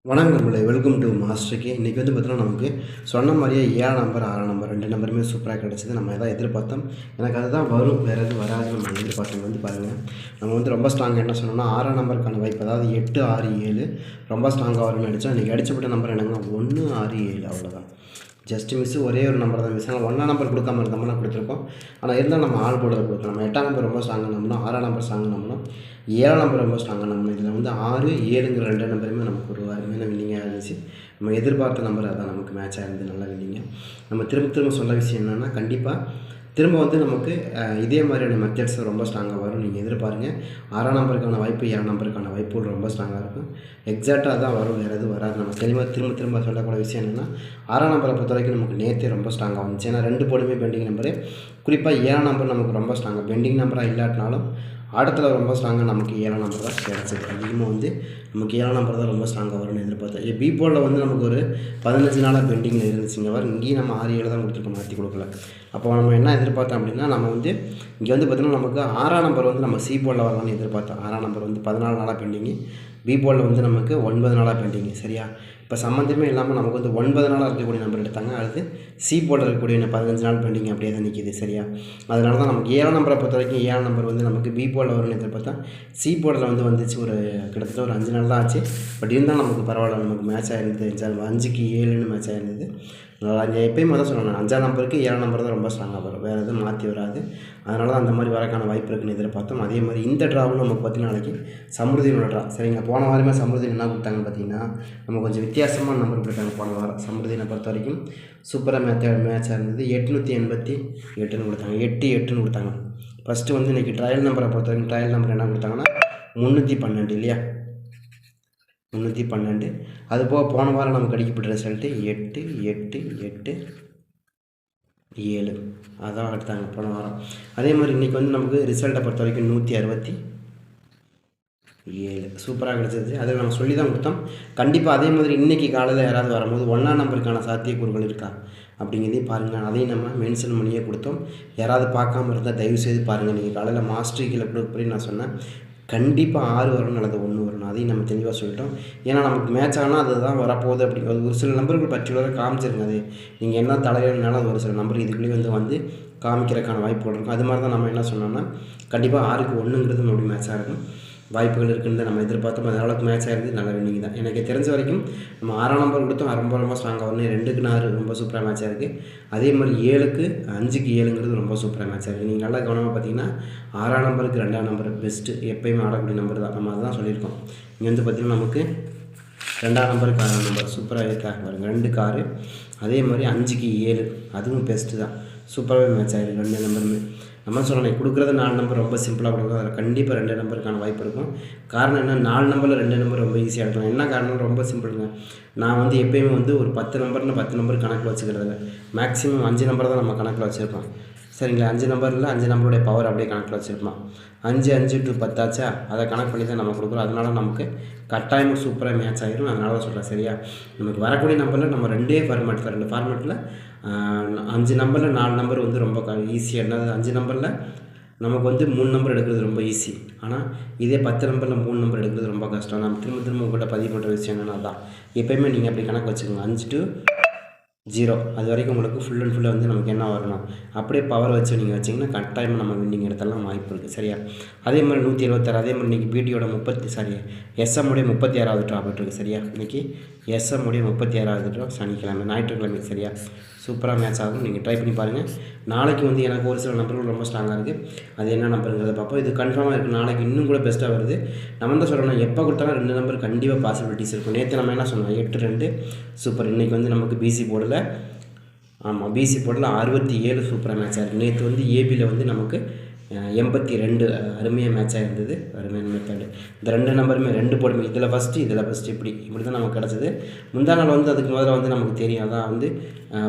வணக்கம் நம்மளை welcome to மாஸ்டருக்கு. இன்றைக்கி வந்து பார்த்தீங்கன்னா நமக்கு சொன்ன மாதிரியே 7 நம்பர் 6 நம்பர் 2 நம்பருமே சூப்பராக கிடச்சிது. நம்ம எதாவது எதிர்பார்த்தோம், எனக்கு அதுதான் வரும், வேறு எதுவும் வராது நம்ம எதிர்பார்த்தோம். வந்து பாருங்கள், நம்ம வந்து ரொம்ப ஸ்ட்ராங்காக என்ன சொன்னோம்னா 6 நம்பருக்கான வாய்ப்பு, அதாவது 8 6 7 ரொம்ப ஸ்ட்ராங்காக வரும்னு அடித்தோம். இன்றைக்கி அடிச்சப்பட்ட நம்பர் என்னங்க 1 6 7 அவ்வளோதான். ஜஸ்ட் மிஸ்ஸு ஒரே ஒரு நம்பர் தான் மிஸ். ஆனால் 1 நம்பர் கொடுக்காம இருந்தோம்னா கொடுத்துருக்கோம். ஆனால் இருந்தாலும் நம்ம ஆள் போடுறத கொடுத்தோம். நம்ம 8 நம்பர் ரொம்ப ஸ்ட்ராங்காக நம்பணும், 6 நம்பர் ஸ்ட்ராங்காக நம்பணும், 7 நம்பர் ரொம்ப ஸ்ட்ராங்காக நம்பணும். இதில் வந்து 6 7ங்கிற 2 நம்பருமே நமக்கு ஒரு அருமையான வின்னிங்காக இருந்துச்சு. நம்ம எதிர்பார்த்த நம்பர் அதான் நமக்கு மேட்ச் ஆகிருந்து, நல்ல வின்னிங்க. நம்ம திரும்ப சொல்ல விஷயம் என்னென்னா, கண்டிப்பாக திரும்ப வந்து நமக்கு இதே மாதிரியான மெத்தட்ஸ் ரொம்ப ஸ்ட்ராங்காக வரும். நீங்கள் எதிர்பாருங்க. 6 நம்பருக்கான வாய்ப்பு 7 நம்பருக்கான வாய்ப்புகள் ரொம்ப ஸ்ட்ராங்காக இருக்கும். எக்ஸாக்டாக தான் வரும், வேறு எதுவும் வராது. நம்ம தெளிவாக திரும்ப சொல்லக்கூடிய விஷயம் என்னென்னா, 6 நம்பரை பொறுத்த வரைக்கும் நமக்கு நேற்றே ரொம்ப ஸ்ட்ராங்காக வந்துச்சு. ஏன்னா 2 போர்டுமே பெண்டிங் நம்பரு. குறிப்பாக 7 நம்பர் நமக்கு ரொம்ப ஸ்ட்ராங்காக, பெண்டிங் நம்பராக இல்லாட்டினாலும் ஆட்டத்தில் ரொம்ப ஸ்ட்ராங்காக நமக்கு 7 நம்பர் தான் கிடச்சிது. அதிகமாக வந்து நமக்கு 7 நம்பர் தான் ரொம்ப ஸ்ட்ராங்காக வரும்னு எதிர்பார்த்தேன். பி போர்டில் வந்து நமக்கு ஒரு 15 நாளாக பெண்டிங்கில் இருந்துச்சுங்க. வர இங்கேயும் நம்ம 6 7 தான் கொடுத்துருக்கோம், மாற்றி கொடுக்கல. அப்போ நம்ம என்ன எதிர்பார்த்தோம் அப்படின்னா, நம்ம வந்து இங்கே வந்து பார்த்திங்கன்னா நமக்கு 6 நம்பர் வந்து நம்ம சி போர்டில் வரலாம்னு எதிர்பார்த்தோம். 6 நம்பர் வந்து 14 நாளாக பெண்டிங்கு, பி போர்டில் வந்து நமக்கு 9 நாளாக பெண்டிங்கு. சரியா? இப்போ சம்மந்தமே இல்லாமல் நமக்கு வந்து 9 நாளாக இருக்கக்கூடிய நம்பர் எடுத்தாங்க. அடுத்து சி போர்டில் இருக்கக்கூடிய 15 நாள் பெண்டிங் அப்படியே தான் நிற்கிது. சரியா? அதனால தான் நமக்கு 7 நம்பரை பொறுத்த வரைக்கும் 7 நம்பர் வந்து நமக்கு பி போர்டில் வரும்னு எதிர்பார்த்தா, சி போர்டில் வந்து வந்துச்சு. ஒரு கிட்டத்தட்ட ஒரு 5 நாள் தான் ஆச்சு. பட் இருந்தாலும் நமக்கு பரவாயில்ல, நமக்கு மேட்ச் ஆகிருந்தது. 5க்கு 7ன்னு மேட்ச் ஆகிருந்தது. அங்கே எப்பயும் தான் சொல்லணும், 5 நம்பருக்கு 7 நம்பர் தான் ரொம்ப ஸ்ட்ராங்காக வரும், வேறு எதுவும் மாற்றி வராது. அதனால தான் அந்த மாதிரி வரக்கான வாய்ப்பு இருக்குன்னு எதிர்பார்த்தோம். அதே மாதிரி இந்த ட்ராவும் நமக்கு பார்த்திங்கன்னா நாளைக்கு சம்ருதியோட ட்ரா. சரிங்க, போன வாரமே சம்ருதி என்ன கொடுத்தாங்கன்னு பார்த்தீங்கன்னா, நம்ம கொஞ்சம் வித்தியாசமான நம்பர் கொடுத்தாங்க போன வாரம். சம்ருதினை பொறுத்த வரைக்கும் சூப்பராக மேட்சாக இருந்தது. 888ன்னு கொடுத்தாங்க, 8 8ன்னு கொடுத்தாங்க. ஃபஸ்ட்டு வந்து இன்றைக்கி ட்ரையல் நம்பரை பொறுத்த வரைக்கும் ட்ரையல் நம்பர் என்ன கொடுத்தாங்கன்னா 312 இல்லையா, 312. அதுபோக போன வாரம் நமக்கு அடிக்கப்பட்ட ரிசல்ட்டு 8 8 8 7 அதான் எடுத்தாங்க போன வாரம். அதே மாதிரி இன்றைக்கி வந்து நமக்கு ரிசல்ட்டை பொறுத்த வரைக்கும் 167 சூப்பராக கிடச்சிருச்சு. அதில் நம்ம சொல்லி தான் கொடுத்தோம். கண்டிப்பாக அதே மாதிரி இன்றைக்கி காலையில் யாராவது வரும்போது 1 நம்பருக்கான சாத்தியக்கூறுகள் இருக்கா அப்படிங்கிறதையும் பாருங்கள். அதையும் நம்ம மென்ஷன் பண்ணியே கொடுத்தோம். யாராவது பார்க்காம இருந்தால் தயவுசெய்து பாருங்கள். நீங்கள் காலையில் மாஸ்டர் கீழே கொடுப்படி நான் சொன்னேன், கண்டிப்பாக 6 வரணும் அல்லது 1 வரணும். அதையும் நம்ம தெளிவாக சொல்லிட்டோம். ஏன்னா நமக்கு மேட்ச் ஆனால் அதுதான் வரப்போகுது. அப்படிங்கிறது ஒரு சில நம்பர்கள் பர்டிகுலராக காமிச்சிருங்க. அது நீங்கள் என்ன தலையினாலும் அது ஒரு சில நம்பர் இதுக்குள்ளேயே வந்து காமிக்கிறதுக்கான வாய்ப்புகள் இருக்கும். அது மாதிரி தான் நம்ம என்ன சொன்னோம்னா, கண்டிப்பாக 6க்கு 1ங்கிறது நம்மளுடைய மேட்சாக இருக்கும், வாய்ப்புகள் இருக்குன்னு நம்ம எதிர்பார்த்தோம். அது அளவுக்கு மேட்ச் ஆகிருது, நல்ல வின்னிங் தான். எனக்கு தெரிஞ்ச வரைக்கும் நம்ம 6 நம்பர் கொடுத்தோம், ரொம்ப ஸ்ட்ராங்காக வரணும். 2க்கு 4 ரொம்ப சூப்பராக மேட்ச் ஆகிருக்கு. அதே மாதிரி 7க்கு 5க்கு 7ங்கிறது ரொம்ப சூப்பராக மேட்ச் ஆகிருக்கு. நீங்கள் நல்லா கவனமாக பார்த்தீங்கன்னா 6 நம்பருக்கு 2 நம்பர் பெஸ்ட்டு, எப்போயுமே ஆடக்கூடிய நம்பர் தான். நம்ம அதுதான் சொல்லியிருக்கோம். இங்கே வந்து பார்த்திங்கன்னா நமக்கு 2 நம்பருக்கு 6 நம்பர் சூப்பராக இருக்காங்க பாருங்கள், 2க்கு 6. அதே மாதிரி 5க்கு 7 அதுவும் பெஸ்ட்டு தான், சூப்பராகவே மேட்ச் ஆகிருக்கு 2 நம்பருமே. நம்ம சொல்லணும், கொடுக்குறது 4 நம்பர் ரொம்ப சிம்பிளாக கொடுக்கும். அதில் கண்டிப்பாக 2 நம்பருக்கான வாய்ப்பு இருக்கும். காரணம் என்ன, 4 நம்பரில் 2 நம்பர் ரொம்ப ஈஸியாக எடுக்கலாம். என்ன காரணம், ரொம்ப சிம்பிளுங்க. நான் வந்து எப்போயுமே வந்து ஒரு 10 நம்பர்னு 10 நம்பர் கணக்கில் வச்சுக்கிறதில்ல. மேக்ஸிமம் 5 நம்பர் தான் நம்ம கணக்கில் வச்சுருப்போம். சரிங்களா? 5 நம்பரில் 5 நம்பருடைய பவர் அப்படியே கணக்கில் வச்சுருப்போம். 5 5 டு 10 ஆச்சா, அதை கணக்கு பண்ணி தான் நம்ம கொடுக்குறோம். அதனால நமக்கு கட்டாயமாக சூப்பராக மேட்ச் ஆகிடும். அதனால தான் சொல்கிறேன். சரியா? நமக்கு வரக்கூடிய நம்பரில் நம்ம 2 ஃபார்மேட்டில் 2 ஃபார்மேட்டில் 5 நம்பரில் 4 நம்பர் வந்து ரொம்ப ஈஸியாக. என்னது, 5 நம்பரில் நமக்கு வந்து 3 நம்பர் எடுக்கிறது ரொம்ப ஈஸி. ஆனால் இதே 10 நம்பரில் 3 நம்பர் எடுக்கிறது ரொம்ப கஷ்டம். நம்ம திரும்ப உங்கள்கிட்ட பதிவு பண்ணுற விஷயம் என்னென்னா தான், எப்போயுமே நீங்கள் அப்படி கணக்கு வச்சுக்கோங்க. 5 to 0 அது வரைக்கும் உங்களுக்கு ஃபுல் அண்ட் ஃபுல்லாக வந்து நமக்கு என்ன வரணும், அப்படியே பவர் வச்சு நீங்கள் வச்சிங்கன்னா கட்டாயமாக நம்ம வின்னிங் எடுத்தலாம் வாய்ப்பு இருக்குது. சரியா? அதே மாதிரி 176. அதே மாதிரி இன்றைக்கி பிடியோட எஸ்எம் உடைய 36வது ட்ரா போய்ட்டுருக்கு. சரியா? இன்றைக்கி எஸ்எம் உடைய 36வது ட்ரா, சனிக்கிழமை ஞாயிற்றுக்கிழமை. சரியா? சூப்பராக மேட்ச் ஆகும். நீங்கள் ட்ரை பண்ணி பாருங்கள். நாளைக்கு வந்து எனக்கு ஒரு சில நம்பர்கள் ரொம்ப ஸ்ட்ராங்காக இருக்குது. அது என்ன நம்பருங்கிறத பார்ப்போம். இது கன்ஃபார்மாக இருக்குது, நாளைக்கு இன்னும் கூட பெஸ்ட்டாக வருது. நம்ம தான் சொல்லணும், எப்போ கொடுத்தாலும் 2 நம்பர் கண்டிப்பாக பாசிபிலிட்டிஸ் இருக்கும். நேற்று நம்ம என்ன சொன்னோம், 8 2 சூப்பர். இன்றைக்கி வந்து நமக்கு பிசி போர்டில், ஆமாம் பிசி போர்டில் 67 சூப்பராக மேட்ச் ஆகிருக்கு. நேற்று வந்து ஏபியில் வந்து நமக்கு 82 அருமையாக மேட்ச் ஆகிருந்தது. அருமையான மெத்தடு. இந்த 2 நம்பருமே 2 போடுமே, இதில் ஃபஸ்ட்டு இப்படி தான் நமக்கு கிடச்சிது. முந்தா நாள் வந்து அதுக்கு முதல்ல வந்து நமக்கு தெரியும், அதான் வந்து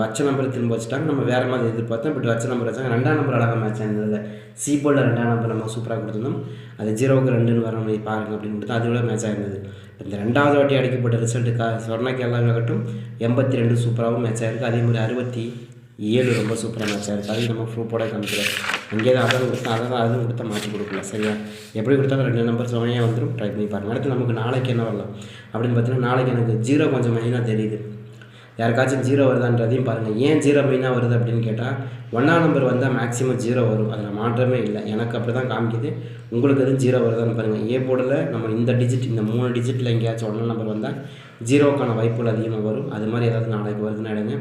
வச்ச நம்பர் திரும்ப வச்சுட்டாங்க. நம்ம வேறு மாதிரி எதிர்பார்த்தோம், பட் வச்ச நம்பர் வச்சாங்க. 2ஆம் நம்பர் அழகாக மேட்ச் ஆகிருந்தது. சி போர்டில் 2ஆம் நம்பர் நம்ம சூப்பராக கொடுத்துருந்தோம். அது 0க்கு 2ன்னு வர மாதிரி பாருங்கள் அப்படின்னு கொடுத்து அது கூட மேட்ச் ஆகிருந்தது. இந்த 2வது வாட்டி அடிக்கப்பட்ட ரிசல்ட்டு சொன்ன கேரளாகட்டும் 82 சூப்பராகவும் மேட்ச் ஆகிருக்கு. அதே மாதிரி 7 ரொம்ப சூப்பராக மேட்சாக இருக்குது. அதையும் நம்ம ப்ரூஃபோட காமிக்கிறேன். அங்கேயே தான் அதான் கொடுத்தா அதுவும் கொடுத்தா மாற்றி கொடுக்கல. சரியா, எப்படி கொடுத்தாலும் 2 நம்பர் சுமையாக வந்துடும். ட்ரை பண்ணி பாருங்கள். அடுத்து நமக்கு நாளைக்கு என்ன வரலாம் அப்படின்னு பார்த்தீங்கன்னா, நாளைக்கு எனக்கு 0 கொஞ்சம் மெயினாக தெரியுது. யாருக்காச்சும் 0 வருதான்றதையும் பாருங்கள். ஏன் 0 மெயினாக வருது அப்படின்னு கேட்டால், 1ஆம் நம்பர் வந்தால் மேக்ஸிமம் 0 வரும். அதில் மாற்றமே இல்லை. எனக்கு அப்படி தான் காமிக்குது. உங்களுக்கு எதுவும் 0 வருதான்னு பாருங்கள். ஏ போர்டில் நம்ம இந்த 3 டிஜிட்டில் எங்கேயாச்சும் 1ஆம் நம்பர் வந்தால் 0க்கான வாய்ப்புகள் அதிகமாக வரும். அது மாதிரி ஏதாவது நாளைக்கு வருதுன்னு எடுங்க.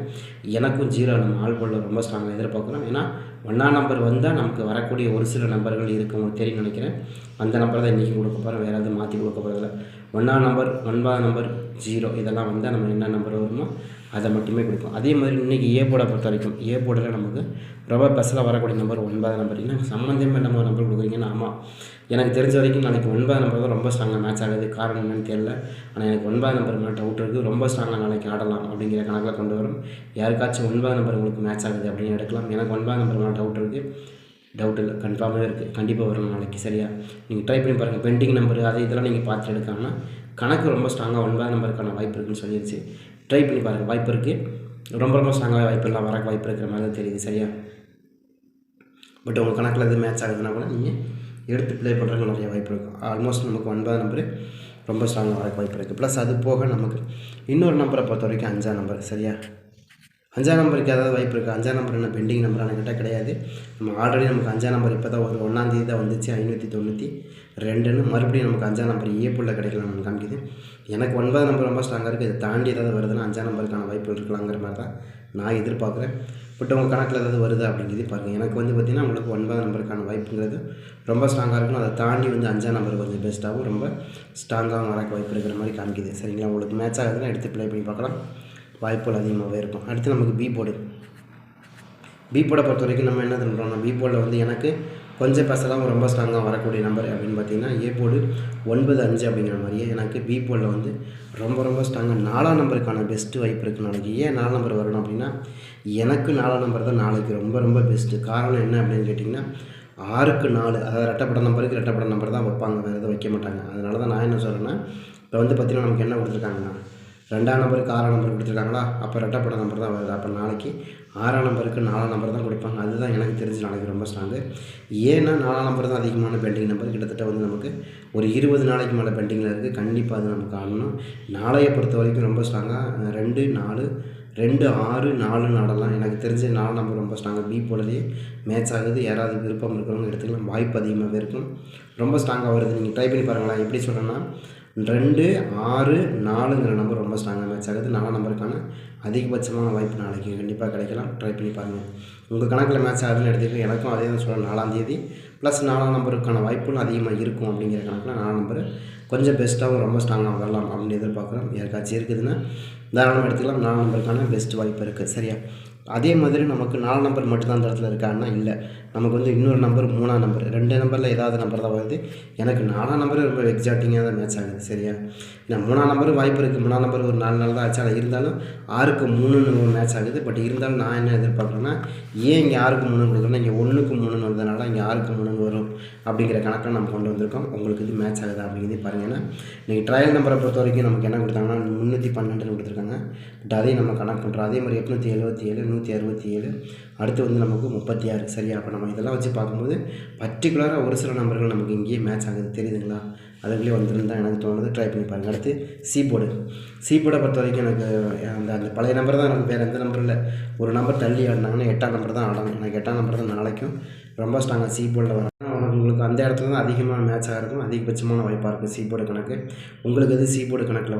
எனக்கும் 0 நம்ம ஆள் போர்டில் ரொம்ப ஸ்ட்ராங்காக எதிர்பார்க்குறோம். ஏன்னா 1ஆம் நம்பர் வந்தால் நமக்கு வரக்கூடிய ஒரு சில நம்பர்கள் இருக்குது, உங்களுக்கு தெரியும் நினைக்கிறேன். அந்த நம்பர் தான் இன்றைக்கி கொடுக்க போகிறோம். வேறு எதுவும் மாற்றி கொடுக்க போகிறதில்ல. 1ஆம் நம்பர் 9ஆம் நம்பர் 0 இதெல்லாம் வந்தால் நம்ம என்ன நம்பர் வருமோ அதை மட்டுமே கொடுக்கும். அதே மாதிரி இன்றைக்கி ஏ போர்டை பொறுத்த வரைக்கும் ஏ போர்டில் நமக்கு ரொம்ப பஸ்ஸில் வரக்கூடிய நம்பர் 9ஆம் நம்பர். என்ன சம்மந்தமே நம்ம நம்பர் கொடுக்குறீங்கன்னா, ஆமாம் எனக்கு தெரிஞ்ச வரைக்கும் நாளைக்கு 9ஆம் நம்பர் தான் ரொம்ப ஸ்ட்ராங்காக மேட்ச் ஆகுது. காரணம் என்னன்னு தெரியல. ஆனால் எனக்கு 9ஆம் நம்பர் மேலே டவுட் இருக்குது. ரொம்ப ஸ்ட்ராங்காக நாளைக்கு ஆடலாம் அப்படிங்கிற கணக்கில் கொண்டு வரும். யாருக்காச்சும் 9ஆம் நம்பர் உங்களுக்கு மேட்ச் ஆகுது அப்படின்னு எடுக்கலாம். எனக்கு 9ஆம் நம்பர் மேலே டவுட் இருக்குது. டவுட் இல்லை, கன்ஃபார்மாக இருக்குது. கண்டிப்பாக வரும் நாளைக்கு. சரியா, நீங்கள் ட்ரை பண்ணி பாருங்கள். பெண்டிங் நம்பர் அது இதெல்லாம் நீங்கள் பார்த்து எடுக்காமல் கணக்கு ரொம்ப ஸ்ட்ராங்காக 9ஆம் நம்பருக்கான வாய்ப்பு இருக்குதுன்னு சொல்லிடுச்சு. ட்ரை பண்ணி பாருங்கள். வாய்ப்பு இருக்குது. ரொம்ப ஸ்ட்ராங்காக வாய்ப்பு இல்லை, வர வாய்ப்பு இருக்கிற மாதிரி தான் தெரியுது. சரியா, பட் உங்கள் கணக்கில் எது மேட்ச் ஆகுதுன்னா கூட நீங்கள் எடுத்து ப்ளே பண்ணுறதுக்கு நிறைய வாய்ப்பு இருக்கும். ஆல்மோஸ்ட் நமக்கு 9ஆம் நம்பர் ரொம்ப ஸ்ட்ராங்காக வர வாய்ப்பு இருக்குது. ப்ளஸ் அது போக நமக்கு இன்னொரு நம்பரை பொறுத்த வரைக்கும் 5ஆம் நம்பர். சரியா, 5ஆம் நம்பருக்கு ஏதாவது வாய்ப்பு இருக்குது. 5ஆம் நம்பர் என்ன பெண்டிங் நம்பரானு கேட்டால் கிடையாது. நம்ம ஆல்ரெடி நமக்கு 5ஆம் நம்பர் இப்போ தான் ஒரு 1ஆம் தேதி தான் வந்துச்சு 592. மறுபடியும் நமக்கு 5ஆம் நம்பர் ஏப்புள்ள கிடைக்கலாம் நமக்கு காமிக்குது. எனக்கு 9ஆம் நம்பர் ரொம்ப ஸ்ட்ராங்காக இருக்குது. இதை தாண்டி ஏதாவது வருதுன்னா 5ஆம் நம்பருக்கான வாய்ப்பு இருக்கலாங்கிற மாதிரி தான் நான் எதிர்பார்க்குறேன். பட் உங்கள் கணக்கில் ஏதாவது வருது அப்படிங்கிறது பாருங்கள். எனக்கு பார்த்திங்கன்னா உங்களுக்கு 9ஆம் நம்பருக்கான வாய்ப்புங்கிறது ரொம்ப ஸ்ட்ராங்காக இருக்கும். அதை தாண்டி 5ஆம் நம்பர் கொஞ்சம் பெஸ்ட்டாகவும் ரொம்ப ஸ்ட்ராங்காகவும் வர வாய்ப்பு இருக்கிற மாதிரி காமிக்குது. சரிங்களா, உங்களுக்கு மேட்ச் ஆகுதுன்னா எடுத்து ப்ளே பண்ணி பார்க்கலாம். வாய்ப்புகள் அதிகமாகவே இருக்கும். அடுத்து நமக்கு பி போர்டை பொறுத்த வரைக்கும் நம்ம என்ன பண்ணுறோம்னா, பி போர்டில் எனக்கு கொஞ்சம் பேசலாம் ரொம்ப ஸ்ட்ராங்காக வரக்கூடிய நம்பர் அப்படின்னு பார்த்தீங்கன்னா, ஏ போர்டு 9-5 அப்படிங்கிற மாதிரியே எனக்கு பி போர்டில் ரொம்ப ஸ்ட்ராங்காக 4ஆம் நம்பருக்கான பெஸ்ட்டு வாய்ப்பு இருக்குது நாளைக்கு. ஏன் 4 நம்பர் வரணும் அப்படின்னா, எனக்கு 4ஆம் நம்பர் தான் நாளைக்கு ரொம்ப பெஸ்ட்டு. காரணம் என்ன அப்படின்னு கேட்டிங்கன்னா, 6க்கு 4 அதாவது ரெட்டப்பட நம்பர் தான் வைப்பாங்க, வேறு எதுவும் வைக்க மாட்டாங்க. அதனால தான் நான் என்ன சொல்கிறேன்னா, இப்போ பார்த்திங்கன்னா நமக்கு என்ன கொடுத்துருக்காங்கன்னா, 2ஆம் நம்பருக்கு 6ஆம் நம்பர் கொடுத்துருக்காங்களா, அப்போ ரெட்டப்பட நம்பர் தான் வருது. அப்போ நாளைக்கு 6ஆம் நம்பருக்கு 4ஆம் நம்பர் தான் கொடுப்பாங்க. அதுதான் எனக்கு தெரிஞ்சு நாளைக்கு ரொம்ப ஸ்ட்ராங்கு. ஏன்னா 4ஆம் நம்பர் தான் அதிகமான பெண்டிங் நம்பர். கிட்டத்தட்ட நமக்கு ஒரு 20 நாளைக்கு மேலே பெண்டிங்கில் இருக்குது. கண்டிப்பாக அது நமக்கு ஆடணும். நாளையை பொறுத்த வரைக்கும் ரொம்ப ஸ்ட்ராங்காக 2, 4, 2, 6, 4 ஆடலாம். எனக்கு தெரிஞ்ச 4 நம்பர் ரொம்ப ஸ்ட்ராங்காக பி போலவே மேட்ச் ஆகுது. யாராவது விருப்பம் இருக்கிறவங்க எடுத்துக்கலாம். வாய்ப்பு அதிகமாகவே இருக்கும். ரொம்ப ஸ்ட்ராங்காக வருது. நீங்கள் ட்ரை பண்ணி பாருங்களா. எப்படி சொல்கிறேன்னா, 2, 6, 4ங்கிற நம்பர் ரொம்ப ஸ்ட்ராங்காக மேட்ச் ஆகுது. 4ஆம் நம்பருக்கான அதிகபட்சமான வாய்ப்பு நாளைக்கு கண்டிப்பாக கிடைக்கலாம். ட்ரை பண்ணி பாருங்கள். உங்கள் கணக்கில் மேட்ச் ஆகுதுன்னு எடுத்துக்கிட்டு எனக்கும் அதே தான் சொல்கிறேன். 4ஆம் தேதி ப்ளஸ் 4ஆம் நம்பருக்கான வாய்ப்புகளும் அதிகமாக இருக்கும். அப்படிங்கிற கணக்கில் 4ஆம் நம்பர் கொஞ்சம் பெஸ்ட்டாகவும் ரொம்ப ஸ்ட்ராங்காக வரலாம் அப்படின்னு எதிர்பார்க்குறோம். யாருக்காச்சும் இருக்குதுன்னா தாராளமாக எடுத்துக்கலாம். 4ஆம் நம்பருக்கான பெஸ்ட் வாய்ப்பு இருக்குது. சரியா, அதே மாதிரி நமக்கு 4 நம்பர் மட்டும்தான் அந்த இடத்துல இருக்கான்னா இல்லை, நமக்கு இன்னொரு நம்பர் 3ஆம் நம்பர் 2 நம்பரில் ஏதாவது நம்பர் தான் வருது. எனக்கு 4ஆம் நம்பர் ரொம்ப எக்ஸாக்டிங்காக தான் மேட்ச் ஆகுது. சரியா, நான் 3ஆம் நம்பர் வாய்ப்பு இருக்குது. 3ஆம் நம்பர் ஒரு 4 நாள் தான் ஆச்சு. ஆனால் இருந்தாலும் 6க்கு 3ன்னு மேட்ச் ஆகுது. பட் இருந்தாலும் நான் என்ன எதிர்பார்க்குறேன்னா, ஏன் இங்கே 6க்கு 3 கொடுக்குறேன்னா, இங்கே 1க்கு 3ன்னு வந்ததுனால இங்கே 6க்கு 3ன்னு வரும் அப்படிங்கிற கணக்கில் நம்ம கொண்டு வந்திருக்கோம். உங்களுக்கு இது மேட்ச் ஆகுதா அப்படிங்கிறதே பாருங்கன்னா, நீங்கள் ட்ரையல் நம்பரை பொறுத்த வரைக்கும் நமக்கு என்ன கொடுத்தாங்கன்னா 312 கொடுத்துருக்காங்க. பட் அதையும் நம்ம கணக்கு பண்ணுறோம். அதே மாதிரி 877, 167, அடுத்து நமக்கு 36. சரியா, அப்போ நம்ம இதெல்லாம் வச்சு பார்க்கும்போது பர்டிகுலராக ஒரு சில நம்பர்கள் நமக்கு இங்கேயே மேட்ச் ஆகுது. தெரியுதுங்களா, அதுக்குள்ளேயே வந்துருந்தான் எனக்கு தோணுது. ட்ரை பண்ணி பாருங்கள். அடுத்து சி போர்டை பொறுத்த வரைக்கும் எனக்கு அந்த பழைய நம்பர் தான். எனக்கு வேறு எந்த நம்பர் இல்லை. ஒரு நம்பர் தள்ளி ஆடினாங்கன்னா 8ஆம் நம்பர் தான் ஆடணும். எனக்கு 8ஆம் நம்பர் தான் நாளைக்கும் ரொம்ப ஸ்ட்ராங்காக சி போர்டில் வரும். உங்களுக்கு அந்த இடத்துல தான் அதிகமான மேட்சாக இருக்கும். அதிகபட்சமான வாய்ப்பாக இருக்கும் சி போர்டு கணக்கு. உங்களுக்கு சி போர்டு கணக்கில்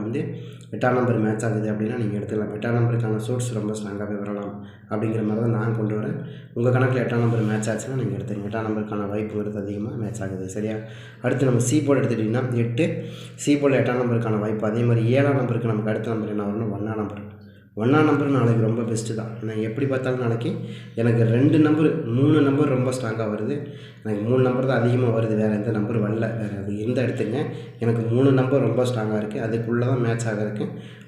8ஆம் நம்பர் மேட்ச் ஆகுது அப்படின்னா நீங்கள் எடுத்துக்கலாம். 8ஆம் நம்பருக்கான சோர்ஸ் ரொம்ப ஸ்ட்ராங்காகவே வரலாம் அப்படிங்கிற மாதிரி தான் நான் கொண்டு வரேன். உங்கள் கணக்கில் 8ஆம் நம்பர் மேட்ச் ஆச்சுன்னா நீங்கள் எடுத்துங்க. 8ஆம் நம்பருக்கான வாய்ப்புங்கிறது அதிகமாக மேட்ச் ஆகுது. சரியா, அடுத்து நம்ம சி போர்டு எடுத்துக்கிட்டிங்கன்னா 8 சி போர்டில் 8ஆம் நம்பருக்கான வாய்ப்பு. அதே மாதிரி 7ஆம் நம்பருக்கு நமக்கு அடுத்த நம்பர் என்ன வரணும், 1ஆம் நம்பர். 1ஆம் நம்பர் நாளைக்கு ரொம்ப பெஸ்ட்டு தான். நான் எப்படி பார்த்தாலும் நாளைக்கு எனக்கு 2 நம்பர் 3 நம்பர் ரொம்ப ஸ்ட்ராங்காக வருது. எனக்கு 3 நம்பர் தான் அதிகமாக வருது. வேறு எந்த நம்பர் வரல. வேறு அது இருந்தால் எடுத்துங்க. எனக்கு 3 நம்பர் ரொம்ப ஸ்ட்ராங்காக இருக்குது. அதுக்குள்ளே தான் மேட்ச் ஆகிறதுக்கு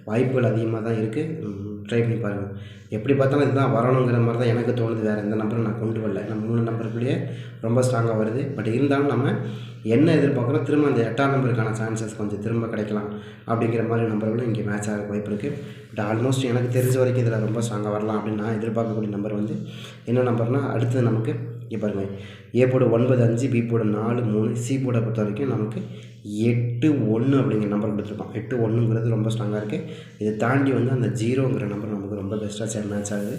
வாய்ப்புகள் அதிகமாக தான் இருக்குது. ட்ரை பண்ணி பாருங்கள். எப்படி பார்த்தாலும் இதுதான் வரணுங்கிற மாதிரி தான் எனக்கு தோணுது. வேறு எந்த நம்பரும் நான் கொண்டு வரல. நம்ம 3 நம்பருக்குள்ளேயே ரொம்ப ஸ்ட்ராங்காக வருது. பட் இருந்தாலும் நம்ம என்ன எதிர்பார்க்குறோம், திரும்ப அந்த 8ஆம் நம்பருக்கான சான்சஸ் கொஞ்சம் திரும்ப கிடைக்கலாம் அப்படிங்கிற மாதிரி நம்பர்களும் இங்கே மேட்ச் ஆக வாய்ப்பு இருக்குது. பட் ஆல்மோஸ்ட் எனக்கு தெரிஞ்ச வரைக்கும் இதில் ரொம்ப ஸ்ட்ராங்காக வரலாம் அப்படின்னு நான் எதிர்பார்க்கக்கூடிய நம்பர் வந்து என்ன நம்பர்னால், அடுத்தது நமக்கு இங்கே பாருங்கள், A board 9 5, B board 4 3, C போர்டை பொறுத்த வரைக்கும் நமக்கு 8 1 அப்படிங்கிற நம்பர் கொடுத்துருக்கோம். 8 1ங்கிறது ரொம்ப ஸ்ட்ராங்காக இருக்குது. இதை தாண்டி வந்து அந்த 0ங்கிற நம்பர் நமக்கு ரொம்ப பெஸ்ட்டாக மேட்ச் ஆகுது.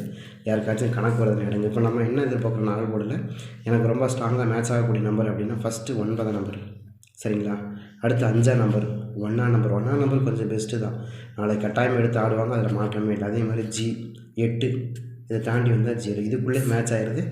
யாருக்காச்சும் கணக்கு வரதுன்னு எடுங்க. இப்போ நம்ம என்ன எதிர்பார்க்குறோம், 4 போர்டில் எனக்கு ரொம்ப ஸ்ட்ராங்காக மேட்ச் ஆகக்கூடிய நம்பர் அப்படின்னா ஃபஸ்ட்டு 9ஆம் நம்பர், சரிங்களா? அடுத்து 5ஆம் நம்பர், 1ஆம் நம்பர். 1ஆம் நம்பர் கொஞ்சம் பெஸ்ட்டு தான், நாளைக்கு கட்டாயம் எடுத்து ஆடுவாங்க, அதில் மாற்றமே இல்லை. அதே மாதிரி G 8, இதை தாண்டி வந்தால் 0, இதுக்குள்ளே மேட்ச் ஆகிடுது.